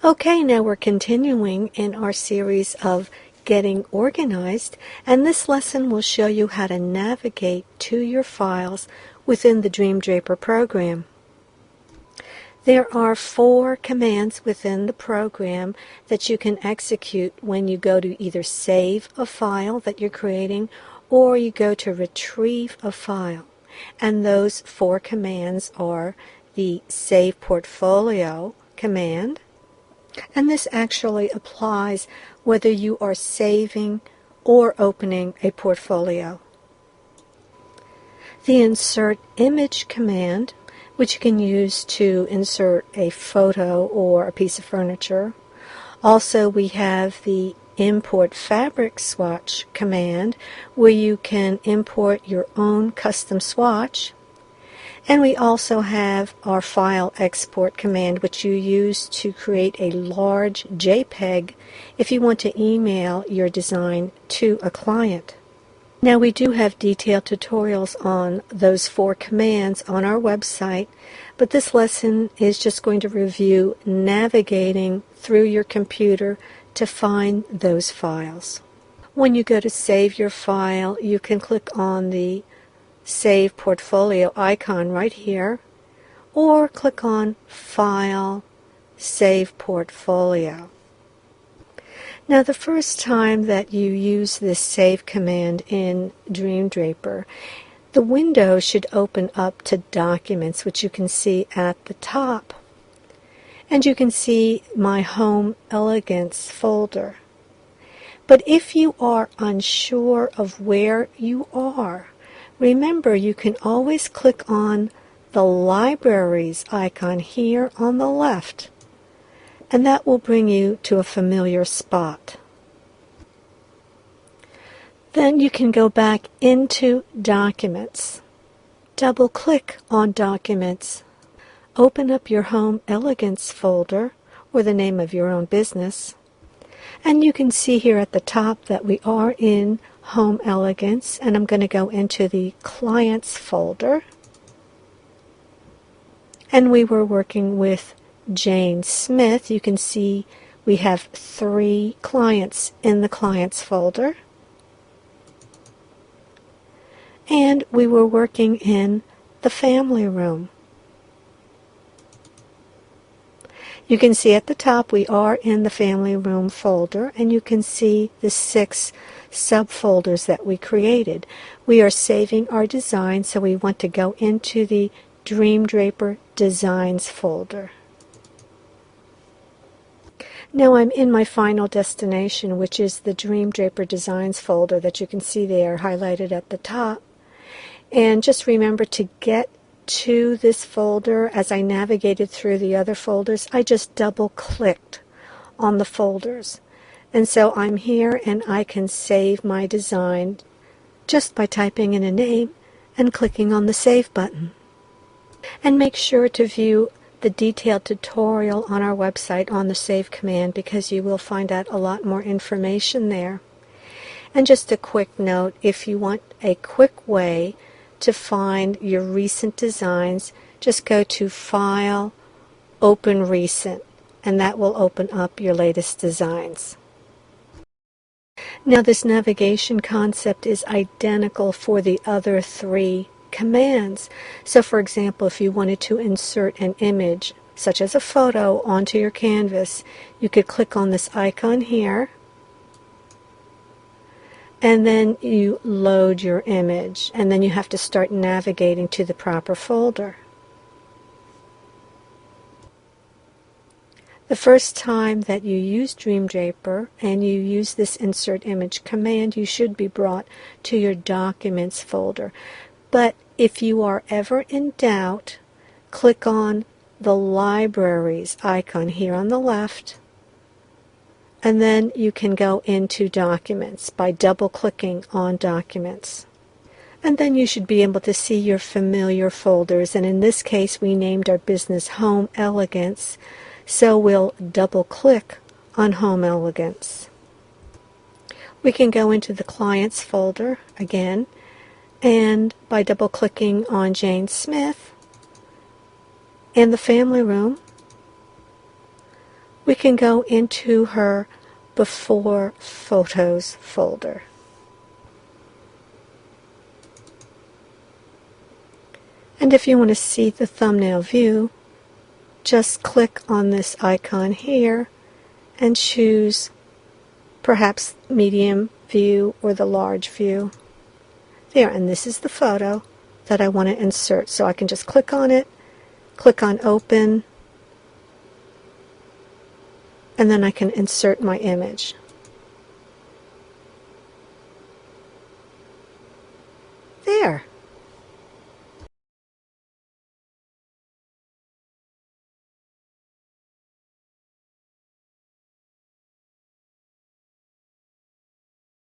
Okay, now we're continuing in our series of getting organized, and this lesson will show you how to navigate to your files within the Dreamdraper program. There are 4 commands within the program that you can execute when you go to either save a file that you're creating or you go to retrieve a file. And those 4 commands are the Save Portfolio command, and this actually applies whether you are saving or opening a portfolio. The Insert Image command, which you can use to insert a photo or a piece of furniture. Also, we have the Import Fabric Swatch command, where you can import your own custom swatch. And we also have our File Export command, which you use to create a large JPEG if you want to email your design to a client. Now, we do have detailed tutorials on those 4 commands on our website, but this lesson is just going to review navigating through your computer to find those files. When you go to save your file, you can click on the Save Portfolio icon right here, or click on File, Save Portfolio. Now, the first time that you use this Save command in Dreamdraper, the window should open up to Documents, which you can see at the top. And you can see my Home Elegance folder. But if you are unsure of where you are, remember, you can always click on the Libraries icon here on the left, and that will bring you to a familiar spot. Then you can go back into Documents, double-click on Documents, open up your Home Elegance folder, or the name of your own business, and you can see here at the top that we are in Home Elegance, and I'm going to go into the Clients folder. And we were working with Jane Smith. You can see we have 3 clients in the Clients folder. And we were working in the Family Room. You can see at the top we are in the Family Room folder, and you can see the 6 subfolders that we created. We are saving our design, so we want to go into the Dreamdraper Designs folder. Now I'm in my final destination, which is the Dreamdraper Designs folder that you can see there highlighted at the top. And just remember, to get to this folder, as I navigated through the other folders, I just double-clicked on the folders. And so I'm here, and I can save my design just by typing in a name and clicking on the Save button. And make sure to view the detailed tutorial on our website on the Save command, because you will find out a lot more information there. And just a quick note, if you want a quick way to find your recent designs, just go to File, Open Recent, and that will open up your latest designs. Now, this navigation concept is identical for the other 3 commands. So, for example, if you wanted to insert an image, such as a photo, onto your canvas, you could click on this icon here, and then you load your image, and then you have to start navigating to the proper folder. The first time that you use Dreamdraper and you use this Insert Image command, you should be brought to your Documents folder. But if you are ever in doubt, click on the Libraries icon here on the left, and then you can go into Documents by double-clicking on Documents. And then you should be able to see your familiar folders, and in this case we named our business Home Elegance, so we'll double-click on Home Elegance. We can go into the Clients folder again, and by double-clicking on Jane Smith and the Family Room, we can go into her Before Photos folder. And if you want to see the thumbnail view, just click on this icon here and choose perhaps medium view or the large view. There, and this is the photo that I want to insert. So I can just click on it, click on open, and then I can insert my image. There.